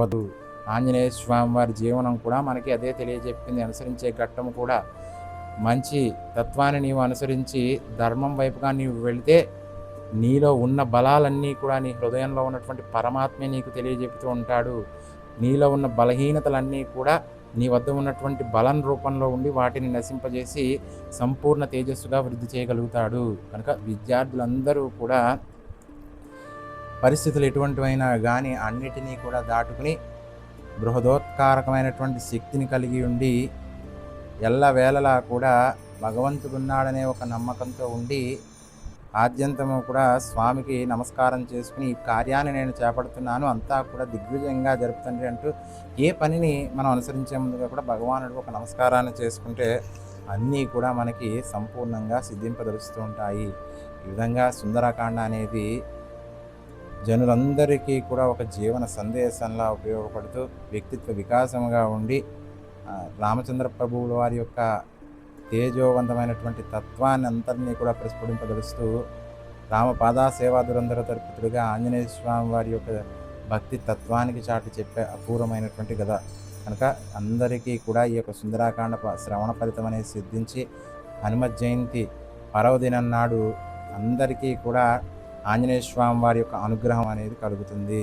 భవతు. ఆంజనేయ స్వామి వారి జీవనం కూడా మనకి అదే తెలియజెప్పింది. అనుసరించే ఘట్టం కూడా మంచి తత్వాన్ని నీవు అనుసరించి ధర్మం వైపుగా నీవు వెళితే నీలో ఉన్న బలాలన్నీ కూడా నీ హృదయంలో ఉన్నటువంటి పరమాత్మే నీకు తెలియజెపుతూ ఉంటాడు. నీలో ఉన్న బలహీనతలన్నీ కూడా నీ వద్ద ఉన్నటువంటి బలం రూపంలో ఉండి వాటిని నశింపజేసి సంపూర్ణ తేజస్సుగా వృద్ధి చేయగలుగుతాడు. కనుక విద్యార్థులందరూ కూడా పరిస్థితులు ఎటువంటివైనా కానీ అన్నిటినీ కూడా దాటుకుని బృహదోత్కారకమైనటువంటి శక్తిని కలిగి ఉండి ఎల్లవేళలా కూడా భగవంతుడున్నాడనే ఒక నమ్మకంతో ఉండి ఆద్యంతము కూడా స్వామికి నమస్కారం చేసుకుని ఈ కార్యాన్ని నేను చేపడుతున్నాను, అంతా కూడా దిగ్విజయంగా జరుపుతండి అంటూ ఏ పనిని మనం అనుసరించే ముందుగా కూడా భగవానుడు ఒక నమస్కారాన్ని చేసుకుంటే అన్నీ కూడా మనకి సంపూర్ణంగా సిద్ధింపదలుస్తూ ఉంటాయి. ఈ విధంగా సుందరకాండ అనేది జనులందరికీ కూడా ఒక జీవన సందేశంలా ఉపయోగపడుతూ వ్యక్తిత్వ వికాసముగా ఉండి రామచంద్ర ప్రభువుల వారి యొక్క తేజోవంతమైనటువంటి తత్వాన్ని అంతరినీ కూడా ప్రస్ఫుటింపదలుస్తూ రామపాదా సేవా దురంధర తరుపుతుడుగా ఆంజనేయ స్వామి వారి యొక్క భక్తి తత్వానికి చాటి చెప్పే అపూర్వమైనటువంటి కథ. కనుక అందరికీ కూడా ఈ యొక్క సుందరాకాండ శ్రవణ ఫలితం అనేది సిద్ధించి హనుమత్ జయంతి పర్వదినం నాడు అందరికీ కూడా ఆంజనేయ స్వామి వారి యొక్క అనుగ్రహం అనేది కలుగుతుంది.